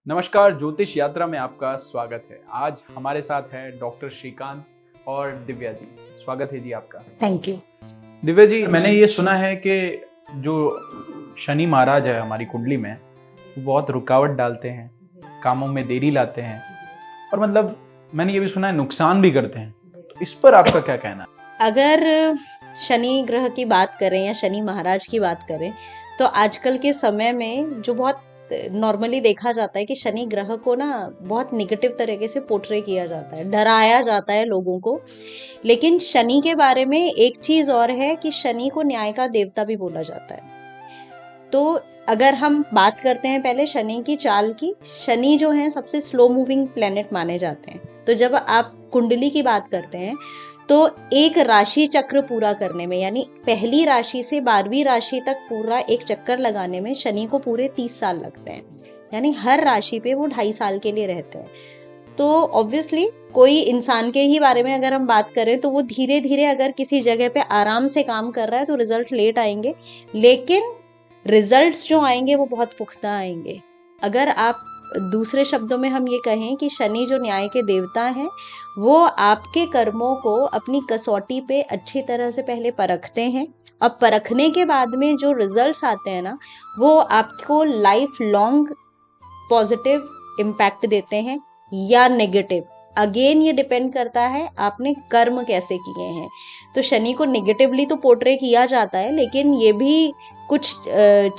नमस्कार, ज्योतिष यात्रा में आपका स्वागत है। आज हमारे साथ है डॉक्टर श्रीकांत और दिव्या जी। स्वागत है जी आपका। Thank you. दिव्या जी, मैंने ये सुना है कि जो शनि महाराज है हमारी कुंडली में, वो बहुत रुकावट डालते हैं, कामों में देरी लाते हैं और मतलब मैंने ये भी सुना है नुकसान भी करते हैं। तो इस पर आपका क्या कहना है? अगर शनि ग्रह की बात करें या शनि महाराज की बात करें तो आजकल के समय में जो बहुत नॉर्मली देखा जाता है कि शनि ग्रह को ना बहुत निगेटिव तरीके से पोर्ट्रे किया जाता है, डराया जाता है लोगों को। लेकिन शनि के बारे में एक चीज और है कि शनि को न्याय का देवता भी बोला जाता है। तो अगर हम बात करते हैं पहले शनि की चाल की, शनि जो है सबसे स्लो मूविंग प्लेनेट माने जाते हैं। तो जब आप कुंडली की बात करते हैं तो एक राशि चक्र पूरा करने में, यानी पहली राशि से 12वीं राशि तक पूरा एक चक्कर लगाने में शनि को पूरे 30 साल लगते हैं। यानी हर राशि पे वो 2.5 साल के लिए रहते हैं। तो ऑब्वियसली कोई इंसान के ही बारे में अगर हम बात करें तो वो धीरे धीरे अगर किसी जगह पे आराम से काम कर रहा है तो रिजल्ट लेट आएंगे, लेकिन रिजल्ट्स जो आएंगे वो बहुत पुख्ता आएंगे। अगर आप दूसरे शब्दों में हम ये कहें कि शनि जो न्याय के देवता हैं, वो आपके कर्मों को अपनी कसौटी पे अच्छी तरह से पहले परखते हैं और परखने के बाद में जो रिजल्ट्स आते हैं ना, वो आपको लाइफ लॉन्ग पॉजिटिव इम्पैक्ट देते हैं या नेगेटिव। अगेन ये डिपेंड करता है आपने कर्म कैसे किए हैं। तो शनि को नेगेटिवली तो पोर्ट्रे किया जाता है, लेकिन ये भी कुछ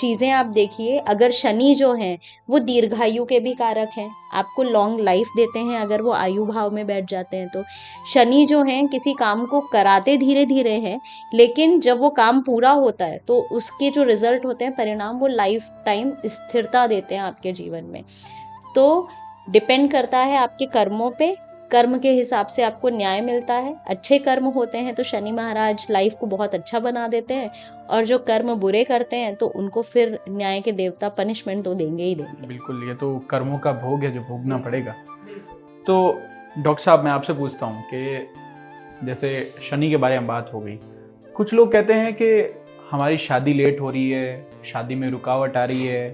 चीजें आप देखिए, अगर शनि जो हैं वो दीर्घायु के भी कारक हैं, आपको लॉन्ग लाइफ देते हैं अगर वो आयु भाव में बैठ जाते हैं। तो शनि जो हैं किसी काम को कराते धीरे धीरे हैं, लेकिन जब वो काम पूरा होता है तो उसके जो रिजल्ट होते हैं, परिणाम, वो लाइफ टाइम स्थिरता देते हैं आपके जीवन में। तो डिपेंड करता है आपके कर्मों पे, कर्म के हिसाब से आपको न्याय मिलता है। अच्छे कर्म होते हैं तो शनि महाराज लाइफ को बहुत अच्छा बना देते हैं, और जो कर्म बुरे करते हैं तो उनको फिर न्याय के देवता पनिशमेंट तो देंगे ही देंगे। बिल्कुल, ये तो कर्मों का भोग है जो भोगना पड़ेगा। तो डॉक्टर साहब, मैं आपसे पूछता हूँ कि जैसे शनि के बारे में बात हो गई, कुछ लोग कहते हैं कि हमारी शादी लेट हो रही है, शादी में रुकावट आ रही है,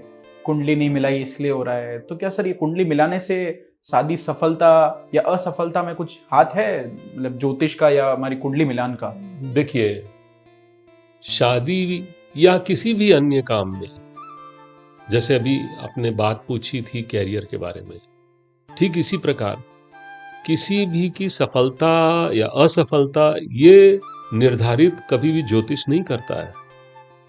कुंडली नहीं मिलाई इसलिए हो रहा है। तो क्या सर ये कुंडली मिलाने से शादी सफलता या असफलता में कुछ हाथ है, मतलब ज्योतिष का या हमारी कुंडली मिलान का? देखिए, शादी या किसी भी अन्य काम में, जैसे अभी आपने बात पूछी थी कैरियर के बारे में, ठीक इसी प्रकार किसी भी की सफलता या असफलता ये निर्धारित कभी भी ज्योतिष नहीं करता है।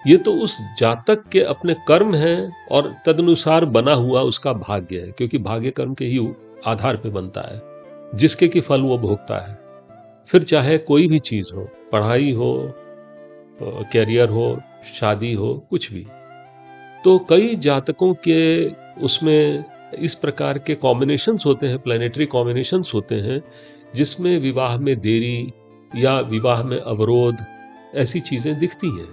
ये तो उस जातक के अपने कर्म हैं और तदनुसार बना हुआ उसका भाग्य है, क्योंकि भाग्य कर्म के ही आधार पे बनता है, जिसके की फल वो भोगता है। फिर चाहे कोई भी चीज हो, पढ़ाई हो, कैरियर हो, शादी हो, कुछ भी। तो कई जातकों के उसमें इस प्रकार के कॉम्बिनेशंस होते हैं, प्लैनेटरी कॉम्बिनेशंस होते हैं, जिसमें विवाह में देरी या विवाह में अवरोध, ऐसी चीजें दिखती हैं।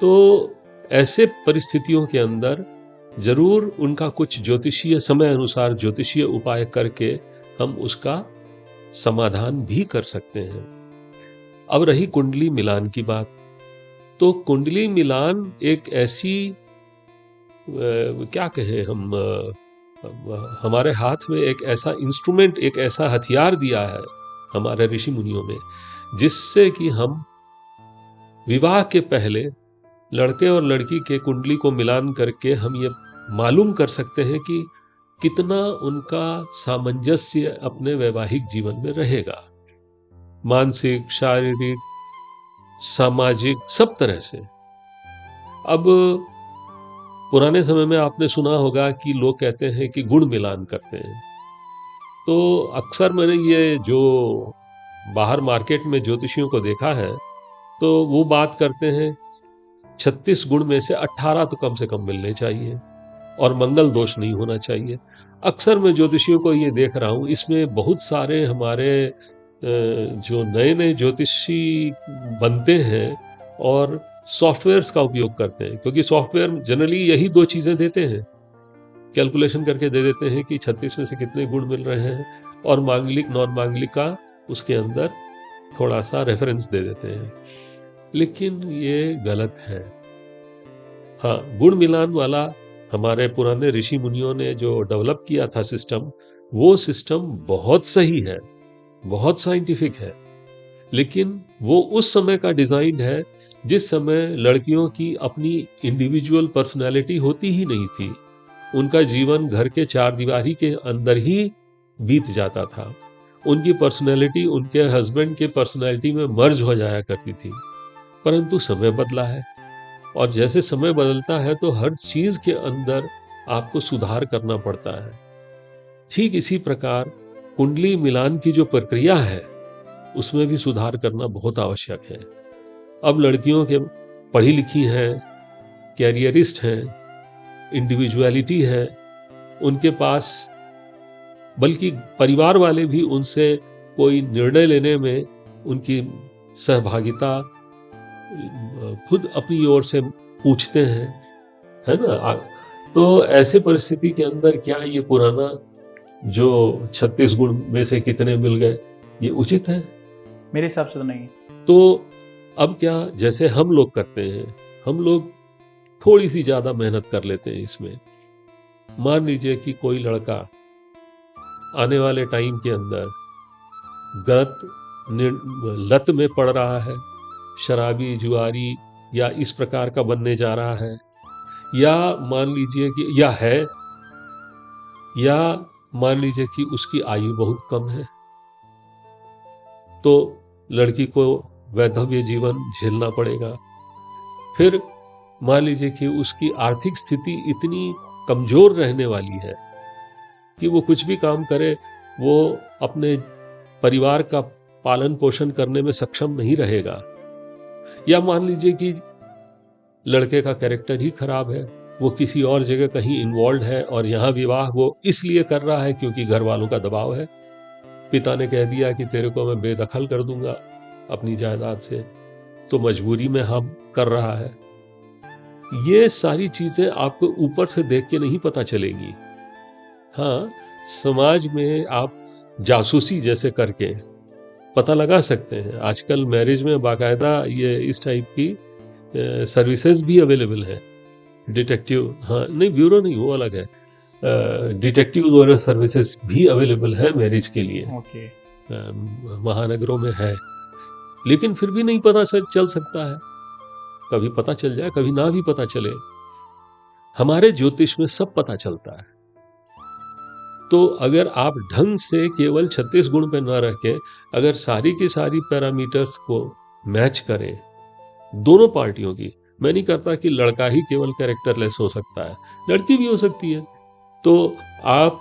तो ऐसे परिस्थितियों के अंदर जरूर उनका कुछ ज्योतिषीय, समय अनुसार ज्योतिषीय उपाय करके हम उसका समाधान भी कर सकते हैं। अब रही कुंडली मिलान की बात, तो कुंडली मिलान एक ऐसी क्या कहें हम, हमारे हाथ में एक ऐसा इंस्ट्रूमेंट, एक ऐसा हथियार दिया है हमारे ऋषि मुनियों में, जिससे कि हम विवाह के पहले लड़के और लड़की के कुंडली को मिलान करके हम ये मालूम कर सकते हैं कि कितना उनका सामंजस्य अपने वैवाहिक जीवन में रहेगा, मानसिक, शारीरिक, सामाजिक, सब तरह से। अब पुराने समय में आपने सुना होगा कि लोग कहते हैं कि गुण मिलान करते हैं। तो अक्सर मैंने ये जो बाहर मार्केट में ज्योतिषियों को देखा है, तो वो बात करते हैं 36 गुण में से 18 तो कम से कम मिलने चाहिए और मंगल दोष नहीं होना चाहिए। अक्सर मैं ज्योतिषियों को ये देख रहा हूँ, इसमें बहुत सारे हमारे जो नए नए ज्योतिषी बनते हैं और सॉफ्टवेयर्स का उपयोग करते हैं, क्योंकि सॉफ्टवेयर जनरली यही दो चीजें देते हैं, कैलकुलेशन करके दे देते हैं कि 36 में से कितने गुण मिल रहे हैं, और मांगलिक नॉन मांगलिक का उसके अंदर थोड़ा सा रेफरेंस दे देते हैं। लेकिन ये गलत है। हाँ, गुण मिलान वाला हमारे पुराने ऋषि मुनियों ने जो डेवलप किया था सिस्टम, वो सिस्टम बहुत सही है, बहुत साइंटिफिक है, लेकिन वो उस समय का डिजाइन है जिस समय लड़कियों की अपनी इंडिविजुअल पर्सनालिटी होती ही नहीं थी। उनका जीवन घर के चार दीवारी के अंदर ही बीत जाता था। उनकी पर्सनालिटी उनके हस्बैंड के पर्सनालिटी में मर्ज हो जाया करती थी। परंतु समय बदला है, और जैसे समय बदलता है तो हर चीज के अंदर आपको सुधार करना पड़ता है। ठीक इसी प्रकार कुंडली मिलान की जो प्रक्रिया है उसमें भी सुधार करना बहुत आवश्यक है। अब लड़कियों के पढ़ी लिखी हैं, कैरियरिस्ट हैं, इंडिविजुअलिटी है उनके पास, बल्कि परिवार वाले भी उनसे कोई निर्णय लेने में उनकी सहभागिता खुद अपनी ओर से पूछते हैं, है ना। तो ऐसे परिस्थिति के अंदर क्या ये पुराना जो 36 गुण में से कितने मिल गए, ये उचित है? मेरे हिसाब से तो नहीं। तो अब क्या, जैसे हम लोग करते हैं, हम लोग थोड़ी सी ज्यादा मेहनत कर लेते हैं इसमें। मान लीजिए कि कोई लड़का आने वाले टाइम के अंदर गलत लत में पड़ रहा है, शराबी, जुआरी या इस प्रकार का बनने जा रहा है, या मान लीजिए कि या मान लीजिए कि उसकी आयु बहुत कम है, तो लड़की को वैधव्य जीवन झेलना पड़ेगा। फिर मान लीजिए कि उसकी आर्थिक स्थिति इतनी कमजोर रहने वाली है कि वो कुछ भी काम करे वो अपने परिवार का पालन पोषण करने में सक्षम नहीं रहेगा। या मान लीजिए कि लड़के का कैरेक्टर ही खराब है, वो किसी और जगह कहीं इन्वॉल्व है और यहाँ विवाह वो इसलिए कर रहा है क्योंकि घर वालों का दबाव है। पिता ने कह दिया कि तेरे को मैं बेदखल कर दूंगा अपनी जायदाद से, तो मजबूरी में हम कर रहा है। ये सारी चीजें आपको ऊपर से देख के नहीं पता चलेंगी। हाँ, समाज में आप जासूसी जैसे करके पता लगा सकते हैं। आजकल मैरिज में बाकायदा ये इस टाइप की सर्विसेज भी अवेलेबल है। डिटेक्टिव, हाँ नहीं, ब्यूरो नहीं, वो अलग है, डिटेक्टिव द्वारा सर्विसेज भी अवेलेबल है मैरिज के लिए। ओके। महानगरों में है, लेकिन फिर भी नहीं पता चल सकता है। कभी पता चल जाए, कभी ना भी पता चले। हमारे ज्योतिष में सब पता चलता है। तो अगर आप ढंग से केवल 36 गुण पे ना रह के अगर सारी की सारी पैरामीटर्स को मैच करें दोनों पार्टियों की, मैं नहीं कहता कि लड़का ही केवल कैरेक्टरलेस हो सकता है, लड़की भी हो सकती है, तो आप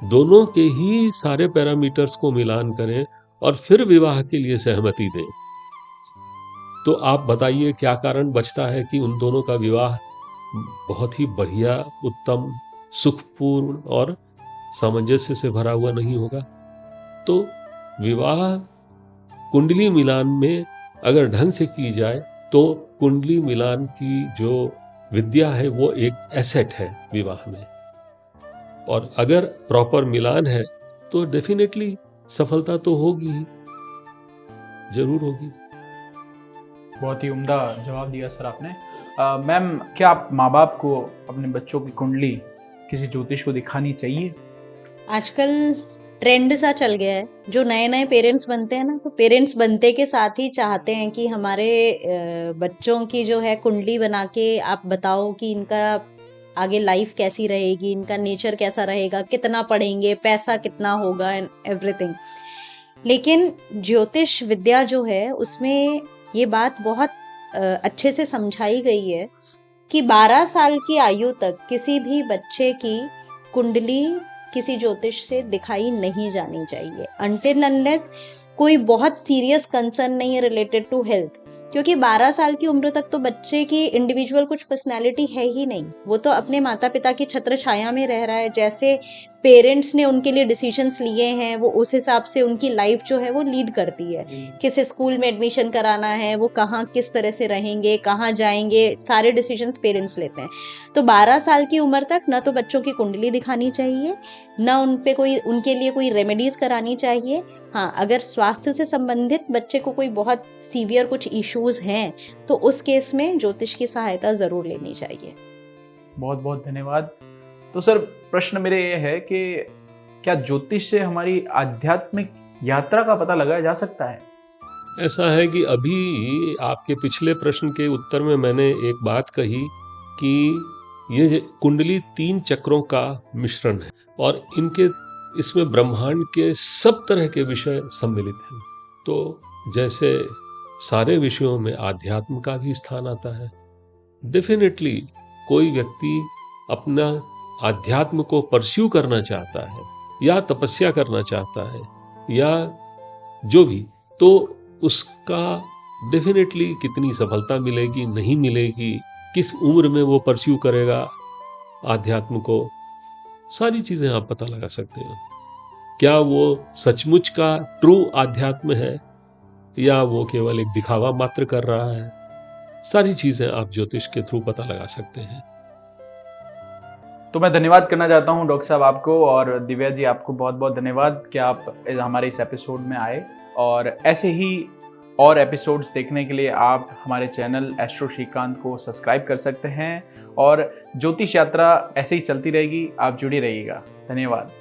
दोनों के ही सारे पैरामीटर्स को मिलान करें और फिर विवाह के लिए सहमति दें। तो आप बताइए क्या कारण बचता है कि उन दोनों का विवाह बहुत ही बढ़िया, उत्तम, सुखपूर्ण और सामंजस्य से भरा हुआ नहीं होगा। तो विवाह कुंडली मिलान में अगर ढंग से की जाए तो कुंडली मिलान की जो विद्या है वो एक एसेट है विवाह में, और अगर प्रॉपर मिलान है तो डेफिनेटली सफलता तो होगी ही, जरूर होगी। बहुत ही उम्दा जवाब दिया सर आपने। मैम, क्या आप माँ बाप को अपने बच्चों की कुंडली किसी ज्योतिष को दिखानी चाहिए? आजकल ट्रेंड सा चल गया है, जो नए नए पेरेंट्स बनते हैं ना, तो पेरेंट्स बनते के साथ ही चाहते हैं कि हमारे बच्चों की जो है कुंडली बना के आप बताओ कि इनका आगे लाइफ कैसी रहेगी, इनका नेचर कैसा रहेगा, कितना पढ़ेंगे, पैसा कितना होगा एंड एवरीथिंग। लेकिन ज्योतिष विद्या जो है उसमें ये बात बहुत अच्छे से समझाई गई है कि 12 साल की आयु तक किसी भी बच्चे की कुंडली किसी ज्योतिष से दिखाई नहीं जानी चाहिए, अनटिल अनलेस कोई बहुत सीरियस कंसर्न नहीं है रिलेटेड टू हेल्थ। क्योंकि 12 साल की उम्र तक तो बच्चे की इंडिविजुअल कुछ पर्सनालिटी है ही नहीं, वो तो अपने माता पिता की छत्र छाया में रह रहा है। जैसे पेरेंट्स ने उनके लिए डिसीजंस लिए हैं वो उस हिसाब से उनकी लाइफ जो है वो लीड करती है। किस स्कूल में एडमिशन कराना है, वो कहाँ किस तरह से रहेंगे, कहाँ जाएंगे, सारे डिसीजंस पेरेंट्स लेते हैं। तो 12 साल की उम्र तक ना तो बच्चों की कुंडली दिखानी चाहिए, ना उनके लिए कोई रेमेडीज करानी चाहिए। हाँ, अगर स्वास्थ्य से संबंधित बच्चे को कोई बहुत सीवियर कुछ इश्यूज हैं तो उस केस में ज्योतिष की सहायता जरूर लेनी चाहिए। बहुत बहुत धन्यवाद। तो सर, प्रश्न मेरे ये है कि क्या ज्योतिष से हमारी आध्यात्मिक यात्रा का पता लगाया जा सकता है? ऐसा है कि अभी आपके पिछले प्रश्न के उत्तर में मैंने एक बात कही कि ये कुंडली 3 चक्रों का मिश्रण है और इसमें ब्रह्मांड के सब तरह के विषय सम्मिलित हैं। तो जैसे सारे विषयों में आध्यात्म का भी स्थान आता है। डेफिनेटली कोई व्यक्ति अपना आध्यात्म को परस्यू करना चाहता है या तपस्या करना चाहता है या जो भी, तो उसका डेफिनेटली कितनी सफलता मिलेगी, नहीं मिलेगी, किस उम्र में वो परस्यू करेगा आध्यात्म को, सारी चीजें आप पता लगा सकते हैं। क्या वो सचमुच का ट्रू आध्यात्म है या वो केवल एक दिखावा मात्र कर रहा है, सारी चीजें आप ज्योतिष के थ्रू पता लगा सकते हैं। तो मैं धन्यवाद करना चाहता हूं डॉक्टर साहब आपको, और दिव्या जी आपको बहुत बहुत धन्यवाद कि आप हमारे इस एपिसोड में आए। और ऐसे ही और एपिसोड्स देखने के लिए आप हमारे चैनल एस्ट्रो श्रीकांत को सब्सक्राइब कर सकते हैं, और ज्योतिष यात्रा ऐसे ही चलती रहेगी, आप जुड़ी रहिएगा। धन्यवाद।